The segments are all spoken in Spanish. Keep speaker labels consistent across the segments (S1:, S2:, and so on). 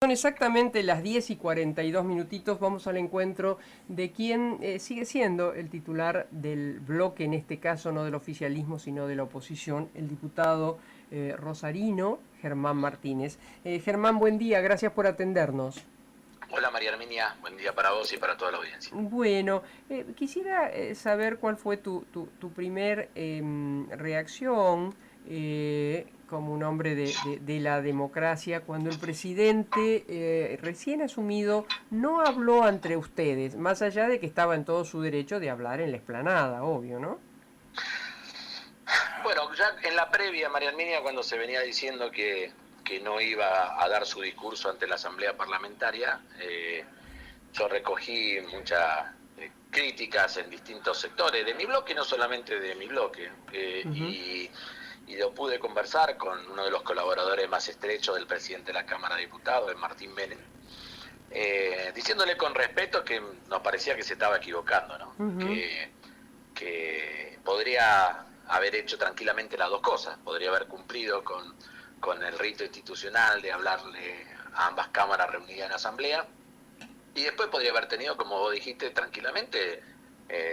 S1: Son exactamente las 10:42 minutitos. Vamos al encuentro de quien sigue siendo el titular del bloque, en este caso no del oficialismo, sino de la oposición, el diputado rosarino Germán Martínez. Germán, buen día, gracias por atendernos.
S2: Hola María Arminia, buen día para vos y para toda la audiencia.
S1: Bueno, quisiera saber cuál fue tu primer reacción como un hombre de la democracia cuando el presidente recién asumido no habló ante ustedes, más allá de que estaba en todo su derecho de hablar en la explanada, obvio, ¿no?
S2: Bueno, ya en la previa, María Arminia, cuando se venía diciendo que no iba a dar su discurso ante la Asamblea Parlamentaria, yo recogí muchas críticas en distintos sectores de mi bloque, no solamente de mi bloque,
S1: Ujú.
S2: y lo pude conversar con uno de los colaboradores más estrechos del presidente de la Cámara de Diputados, Martín Menem, diciéndole con respeto que nos parecía que se estaba equivocando, ¿no?
S1: Ujú.
S2: Que podría haber hecho tranquilamente las dos cosas, podría haber cumplido con el rito institucional de hablarle a ambas cámaras reunidas en asamblea, y después podría haber tenido, como vos dijiste, tranquilamente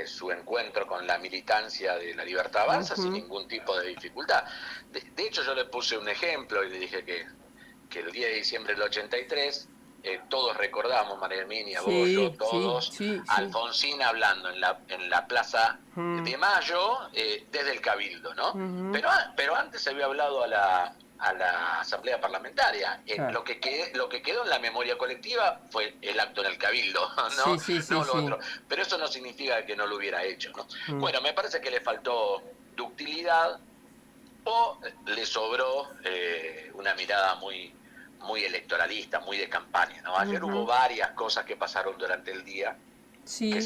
S2: su encuentro con la militancia de la Libertad Avanza sin
S1: Ujú.
S2: ningún tipo de dificultad. De hecho, yo le puse un ejemplo y le dije que el 10 de diciembre del 83, todos recordamos, María Herminia, vos, yo,
S1: Sí, sí,
S2: todos,
S1: sí,
S2: a
S1: sí.
S2: Alfonsín hablando en la Plaza
S1: Mm.
S2: de Mayo desde el Cabildo, ¿no?
S1: Ujú.
S2: Pero antes se había hablado a la Asamblea Parlamentaria.
S1: Claro.
S2: Lo que quedó en la memoria colectiva fue el acto en el Cabildo,
S1: Sí,
S2: ¿no?
S1: sí, sí,
S2: No lo
S1: sí.
S2: otro. Pero eso no significa que no lo hubiera hecho, ¿no?
S1: Mm.
S2: Bueno, me parece que le faltó ductilidad o le sobró una mirada muy electoralista, muy de campaña, ¿no? Ayer hubo
S1: Ujú.
S2: varias cosas que pasaron durante el día
S1: Sí.
S2: que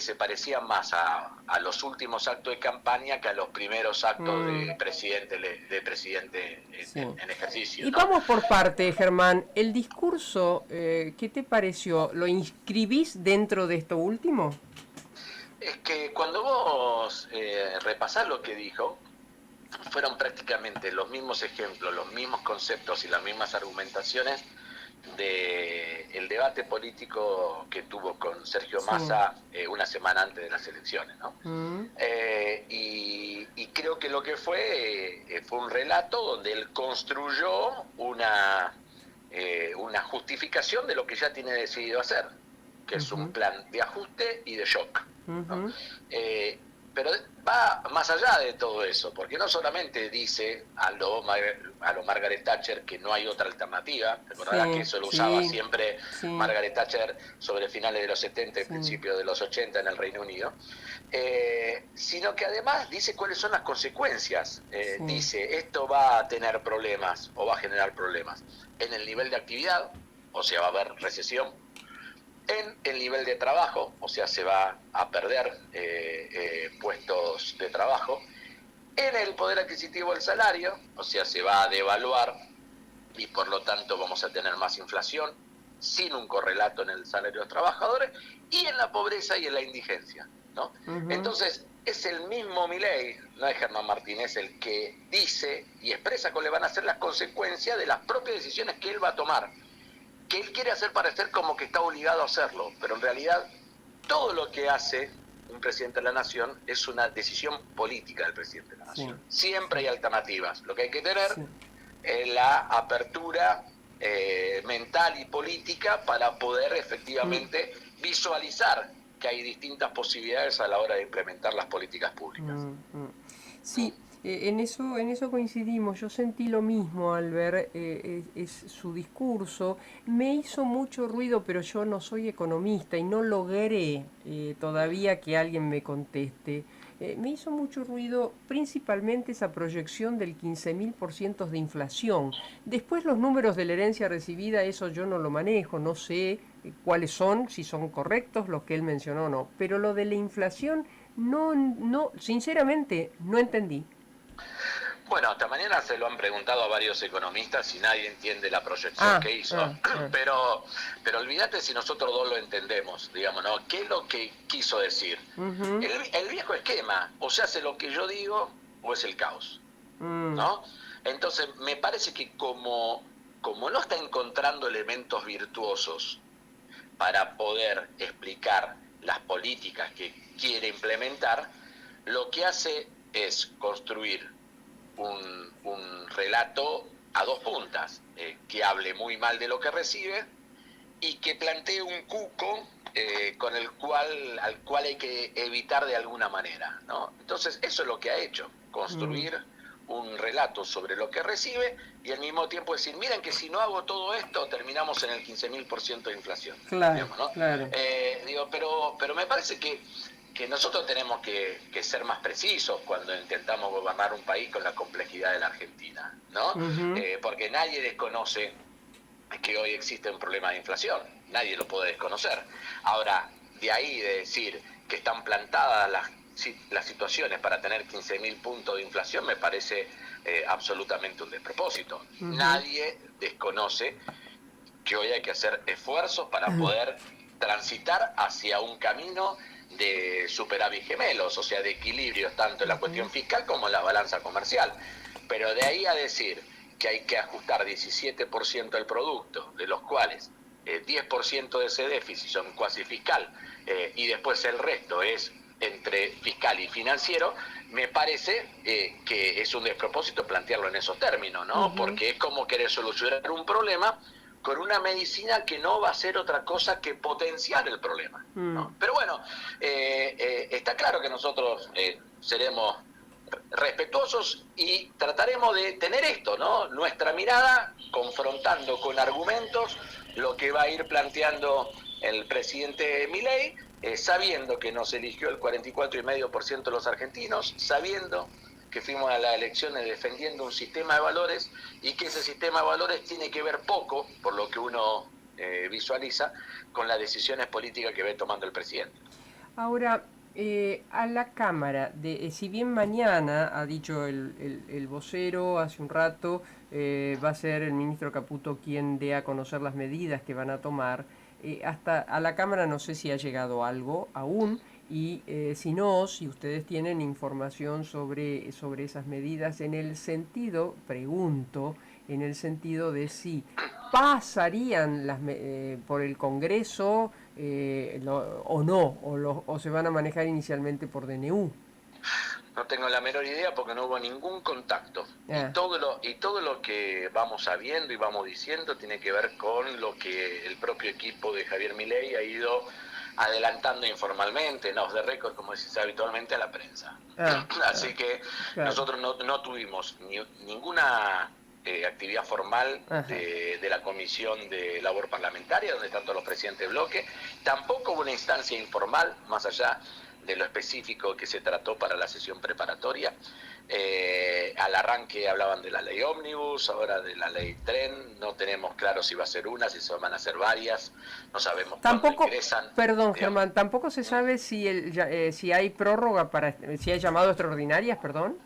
S2: se parecían más a los últimos actos de campaña que a los primeros actos
S1: Mm.
S2: de presidente
S1: Sí.
S2: en ejercicio,
S1: Y
S2: ¿no?
S1: vamos por parte, Germán. El discurso, ¿qué te pareció? ¿Lo inscribís dentro de esto último?
S2: Es que cuando vos repasás lo que dijo, fueron prácticamente los mismos ejemplos, los mismos conceptos y las mismas argumentaciones de el debate político que tuvo con Sergio
S1: Sí.
S2: Massa una semana antes de las elecciones, ¿no?
S1: Mm.
S2: Y creo que lo que fue un relato donde él construyó una justificación de lo que ya tiene decidido hacer, que es un
S1: Ujú.
S2: plan de ajuste y de shock, ¿no?
S1: Ujú.
S2: Eh, pero va más allá de todo eso, porque no solamente dice a lo Margaret Thatcher que no hay otra alternativa, recordarás que
S1: Sí,
S2: eso lo usaba
S1: sí,
S2: siempre
S1: sí,
S2: Margaret Thatcher sobre finales de los 70 y
S1: sí,
S2: principios de los 80 en el Reino Unido, sino que además dice cuáles son las consecuencias.
S1: sí.
S2: Dice, esto va a tener problemas o va a generar problemas en el nivel de actividad, o sea, va a haber recesión, en el nivel de trabajo, o sea, se va a perder puestos de trabajo, en el poder adquisitivo del salario, o sea, se va a devaluar y por lo tanto vamos a tener más inflación sin un correlato en el salario de los trabajadores y en la pobreza y en la indigencia, ¿no?
S1: Ujú.
S2: Entonces, es el mismo Milei, no es Germán Martínez, el que dice y expresa cuáles van a ser las consecuencias de las propias decisiones que él va a tomar, que él quiere hacer parecer como que está obligado a hacerlo, pero en realidad todo lo que hace un presidente de la nación es una decisión política del presidente de la
S1: Sí,
S2: nación. Siempre
S1: sí,
S2: hay alternativas. Lo que hay que tener
S1: sí.
S2: es la apertura mental y política para poder
S1: Mm.
S2: efectivamente visualizar que hay distintas posibilidades a la hora de implementar las políticas públicas.
S1: Mm, mm.
S2: ¿Mm?
S1: Sí, en eso coincidimos. Yo sentí lo mismo al ver su discurso. Me hizo mucho ruido, pero yo no soy economista y no logré todavía que alguien me conteste. Me hizo mucho ruido principalmente esa proyección del 15.000% de inflación. Después los números de la herencia recibida, eso yo no lo manejo, no sé cuáles son, si son correctos los que él mencionó o no. Pero lo de la inflación no, no, sinceramente, no entendí.
S2: Bueno, hasta mañana se lo han preguntado a varios economistas y nadie entiende la proyección
S1: Ah,
S2: que hizo,
S1: ah, ah.
S2: pero olvídate si nosotros dos lo entendemos, digamos, ¿no? ¿Qué es lo que quiso decir?
S1: Ujú.
S2: El viejo esquema, o se hace lo que yo digo o es el caos,
S1: Mm.
S2: ¿no? Entonces, me parece que como como no está encontrando elementos virtuosos para poder explicar las políticas que quiere implementar, lo que hace es construir un relato a dos puntas, que hable muy mal de lo que recibe y que plantee un cuco al cual hay que evitar de alguna manera, ¿no? Entonces eso es lo que ha hecho, construir un relato sobre lo que recibe y al mismo tiempo decir, miren que si no hago todo esto terminamos en el 15.000% de inflación.
S1: Claro,
S2: Digamos, ¿no?
S1: claro.
S2: Pero me parece que nosotros tenemos que ser más precisos cuando intentamos gobernar un país con la complejidad de la Argentina, ¿no? Porque nadie desconoce que hoy existe un problema de inflación, nadie lo puede desconocer. Ahora, de ahí de decir que están plantadas las situaciones para tener 15.000 puntos de inflación me parece absolutamente un despropósito. Nadie desconoce que hoy hay que hacer esfuerzos para poder transitar hacia un camino de superávit gemelos, o sea, de equilibrios tanto en la cuestión fiscal como en la balanza comercial. Pero de ahí a decir que hay que ajustar 17% del producto, de los cuales 10% de ese déficit son cuasi fiscal, y después el resto es entre fiscal y financiero, me parece que es un despropósito plantearlo en esos términos, ¿no? Porque es como querer solucionar un problema con una medicina que no va a ser otra cosa que potenciar el problema, ¿no? Pero bueno, está claro que nosotros seremos respetuosos y trataremos de tener esto, ¿no? Nuestra mirada confrontando con argumentos lo que va a ir planteando el presidente Milei, sabiendo que nos eligió el 44,5% de los argentinos, sabiendo que fuimos a las elecciones defendiendo un sistema de valores y que ese sistema de valores tiene que ver poco, por lo que uno visualiza, con las decisiones políticas que ve tomando el presidente.
S1: Ahora, a la Cámara, si bien mañana, ha dicho el vocero hace un rato, va a ser el ministro Caputo quien dé a conocer las medidas que van a tomar, hasta a la Cámara no sé si ha llegado algo aún, y si no, si ustedes tienen información sobre esas medidas, en el sentido, pregunto, en el sentido de si pasarían por el Congreso o no, o se van a manejar inicialmente por DNU.
S2: No tengo la menor idea porque no hubo ningún contacto. Y todo lo que vamos sabiendo y vamos diciendo tiene que ver con lo que el propio equipo de Javier Milei ha ido adelantando informalmente, en off the record, como se dice habitualmente, a la prensa. Así que claro, nosotros no tuvimos ninguna actividad formal de la Comisión de Labor Parlamentaria, donde están todos los presidentes de bloque. Tampoco hubo una instancia informal, más allá de lo específico que se trató para la sesión preparatoria. Al arranque hablaban de la ley ómnibus, ahora de la ley tren, no tenemos claro si va a ser una, si se van a hacer varias, no sabemos cuándo ingresan.
S1: Perdón, Germán, tampoco se sabe si hay prórroga si hay llamado extraordinarias, perdón.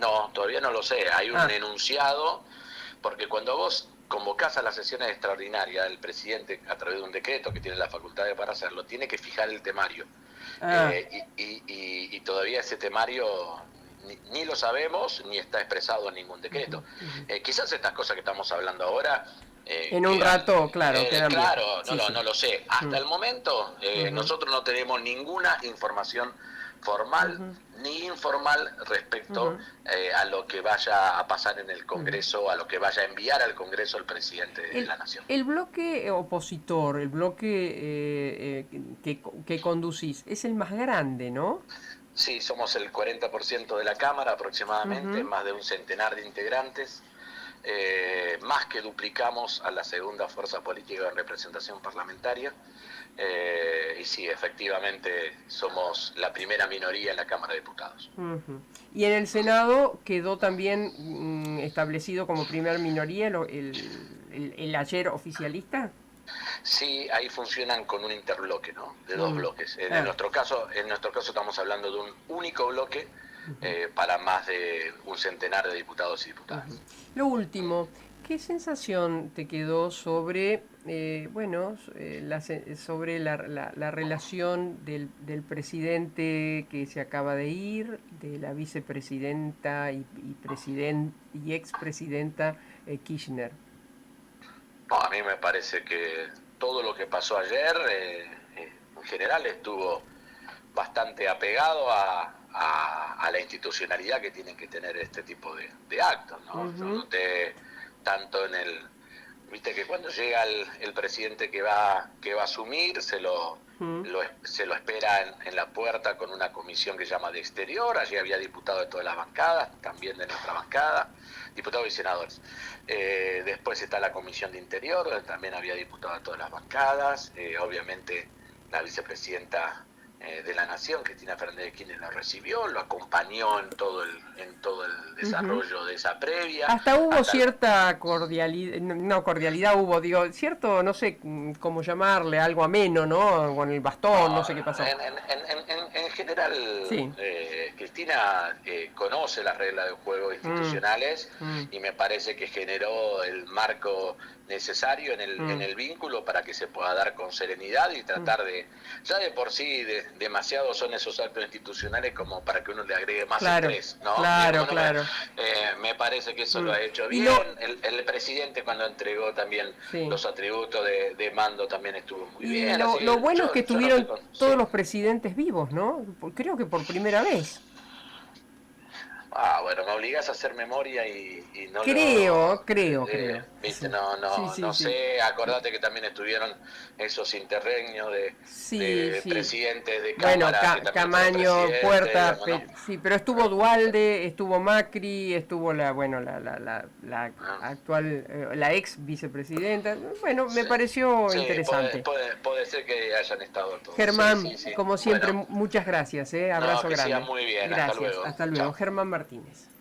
S2: No, todavía no lo sé, hay un enunciado, porque cuando vos convocás a las sesiones extraordinarias, el presidente, a través de un decreto que tiene la facultad para hacerlo, tiene que fijar el temario. Y todavía ese temario ni lo sabemos, ni está expresado en ningún decreto. Quizás estas cosas que estamos hablando ahora...
S1: en un rato, claro.
S2: Claro, no lo sé. Hasta el momento nosotros no tenemos ninguna información formal ni informal respecto a lo que vaya a pasar en el Congreso, a lo que vaya a enviar al Congreso el presidente de la Nación.
S1: El bloque opositor, el bloque que conducís, es el más grande, ¿no?
S2: Sí, somos el 40% de la Cámara aproximadamente, más de un centenar de integrantes. Más que duplicamos a la segunda fuerza política de representación parlamentaria, y sí, efectivamente somos la primera minoría en la Cámara de Diputados.
S1: Y en el Senado quedó también establecido como primera minoría el ayer oficialista.
S2: Sí, ahí funcionan con un interbloque, ¿no? De dos bloques. En nuestro caso estamos hablando de un único bloque para más de un centenar de diputados y diputadas.
S1: Lo último, ¿qué sensación te quedó sobre, sobre la relación del presidente que se acaba de ir, de la vicepresidenta y expresidenta Kirchner?
S2: No, a mí me parece que todo lo que pasó ayer, en general, estuvo bastante apegado a la institucionalidad que tienen que tener este tipo de actos, ¿no? Yo
S1: Ujú,
S2: noté tanto en viste que cuando llega el presidente que va a asumir,
S1: ujú.
S2: se lo espera en la puerta con una comisión que se llama de exterior. Allí había diputados de todas las bancadas, también de nuestra bancada, diputados y senadores. Después está la comisión de interior, donde también había diputados de todas las bancadas. Obviamente la vicepresidenta de la Nación, Cristina Fernández de Kirchner, lo recibió, lo acompañó en todo el
S1: Ujú.
S2: desarrollo de esa previa.
S1: Hasta hubo
S2: Hasta
S1: cierta cordialidad, no cordialidad hubo, digo, cierto, no sé cómo llamarle, algo ameno, ¿no? Con el bastón, no
S2: No,
S1: sé qué pasó.
S2: en general,
S1: Sí.
S2: Cristina conoce las reglas de juego
S1: Mm,
S2: institucionales
S1: mm,
S2: y me parece que generó el marco necesario en
S1: mm,
S2: el vínculo para que se pueda dar con serenidad y
S1: mm.
S2: tratar ya de por sí, demasiados son esos actos institucionales como para que uno le agregue más
S1: Claro,
S2: estrés, ¿no?
S1: claro,
S2: Digamos,
S1: claro.
S2: me parece que eso lo
S1: Mm.
S2: ha hecho
S1: Y
S2: bien.
S1: lo,
S2: El presidente cuando entregó también
S1: sí.
S2: los atributos de mando también estuvo muy
S1: Y
S2: bien, así
S1: lo
S2: que
S1: bueno es que
S2: yo no estoy
S1: estuvieron
S2: con...
S1: todos
S2: Sí.
S1: los presidentes vivos, ¿no? Creo que por primera vez.
S2: Ah, bueno, me obligas a hacer memoria y no lo...
S1: Creo.
S2: viste,
S1: Sí, sí, sí,
S2: no
S1: sí.
S2: sé, acordate que también estuvieron esos interregnios
S1: Sí,
S2: de
S1: sí.
S2: presidentes de
S1: Bueno,
S2: cámara que también fueron
S1: Camaño,
S2: presidentes,
S1: Puerta,
S2: digamos, ¿no?
S1: sí, pero estuvo Dualde, estuvo Macri, estuvo la
S2: Ah,
S1: actual, la ex vicepresidenta. Bueno, me
S2: sí,
S1: pareció
S2: sí,
S1: interesante.
S2: puede ser que hayan estado todos. Sí,
S1: Germán,
S2: sí, sí.
S1: como siempre,
S2: Bueno,
S1: muchas gracias,
S2: no,
S1: abrazo
S2: que siga
S1: grande.
S2: muy bien. Hasta
S1: Gracias,
S2: luego.
S1: hasta luego.
S2: Chao.
S1: Germán Martínez.